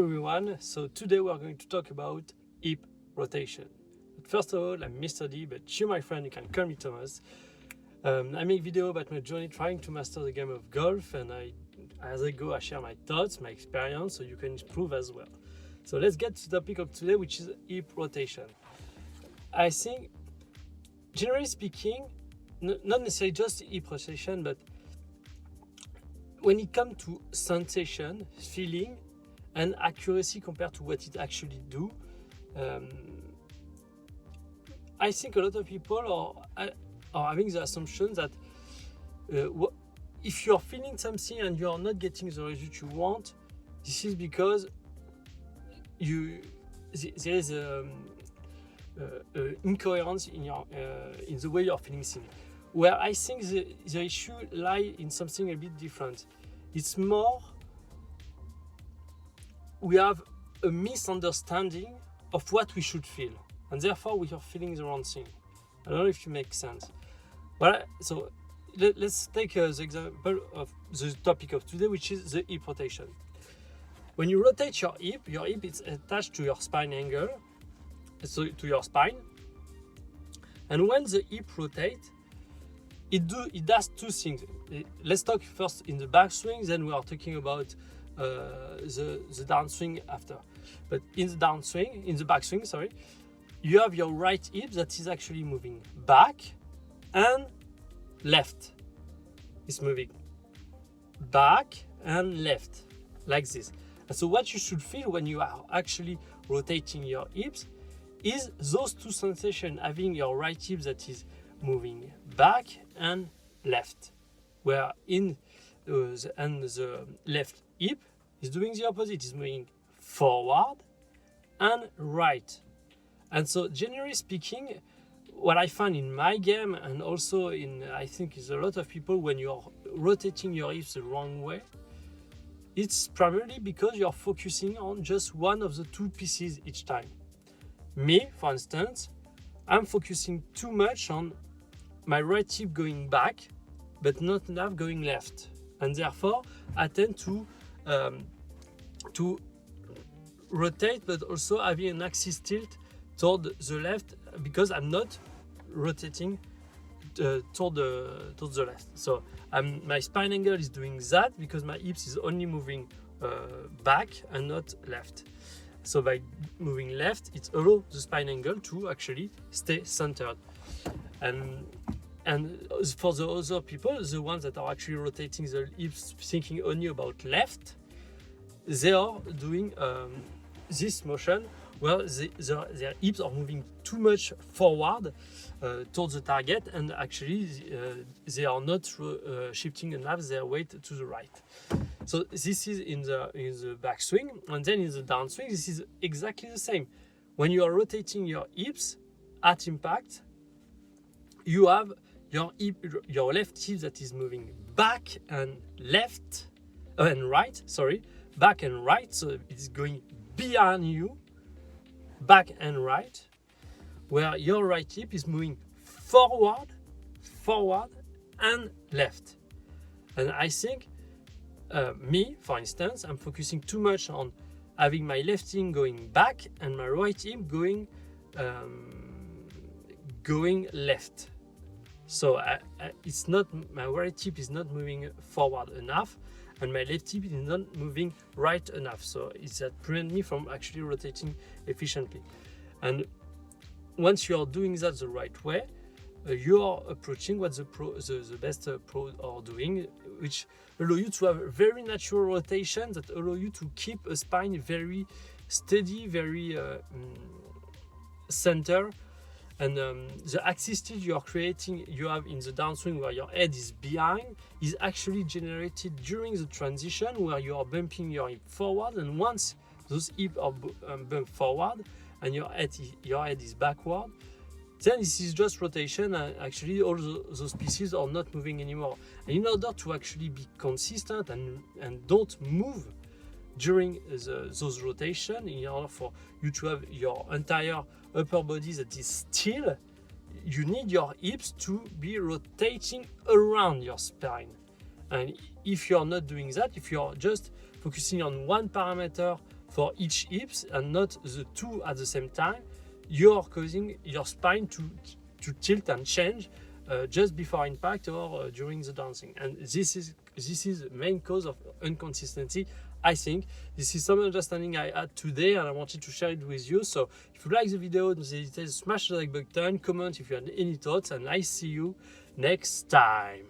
everyone, so today we are going to talk about hip rotation. But first of all, I'm Mr. D, but you, my friend, you can call me Thomas. I make video about my journey trying to master the game of golf, and as I go, I share my thoughts, my experience, so you can improve as well. So let's get to the topic of today, which is hip rotation. I think, generally speaking, not necessarily just hip rotation, but when it comes to sensation, feeling, and accuracy compared to what it actually do, I think a lot of people are having the assumption that if you're feeling something and you're not getting the result you want, this is because there is incoherence in the way you're feeling things. Where I think the issue lies in something a bit different. It's more we have a misunderstanding of what we should feel, and therefore we are feeling the wrong thing. I don't know if it makes sense. Well, so let's take the example of the topic of today, which is the hip rotation. When you rotate your hip is attached to your spine angle, so to your spine. And when the hip rotates, it does two things. Let's talk first in the backswing, then we are talking about the downswing after. But in the backswing, you have your right hip that is actually moving back, and left is moving back and left, like this. And so what you should feel when you are actually rotating your hips is those two sensations, having your right hip that is moving back and left, where the left hip is doing the opposite, is moving forward and right. And so generally speaking, what I find in my game, and also I think is a lot of people, when you're rotating your hips the wrong way, it's primarily because you're focusing on just one of the two pieces each time. Me, for instance, I'm focusing too much on my right hip going back, but not enough going left. And therefore, I tend to rotate, but also having an axis tilt toward the left, because I'm not rotating toward the left. So my spine angle is doing that because my hips is only moving back and not left. So by moving left, it allows the spine angle to actually stay centered. And for the other people, the ones that are actually rotating their hips, thinking only about left, they are doing this motion where their hips are moving too much forward towards the target, and actually they are not shifting enough their weight to the right. So this is in the backswing, and then in the downswing, this is exactly the same. When you are rotating your hips at impact, you have your left hip that is moving back and right. Back and right, so it's going behind you, back and right, where your right hip is moving forward and left. And I think me, for instance, I'm focusing too much on having my left hip going back and my right hip going left. So it's not, my right hip is not moving forward enough, and my left hip is not moving right enough. So it's that prevents me from actually rotating efficiently. And once you are doing that the right way, you are approaching what the best pros are doing, which allow you to have a very natural rotation that allow you to keep a spine very steady, very center. And the axis tilt you have in the downswing, where your head is behind, is actually generated during the transition, where you are bumping your hip forward. And once those hips are bumped forward and your head is backward, then this is just rotation, and actually all those pieces are not moving anymore. And in order to actually be consistent and don't move during those rotation, in order for you to have your entire upper body that is still, you need your hips to be rotating around your spine. And if you're not doing that, if you're just focusing on one parameter for each hips and not the two at the same time, you're causing your spine to tilt and change just before impact or during the dancing. And this is the main cause of inconsistency. I think this is some understanding I had today, and I wanted to share it with you. So if you like the video, don't hesitate to smash the like button, comment if you have any thoughts, and I see you next time.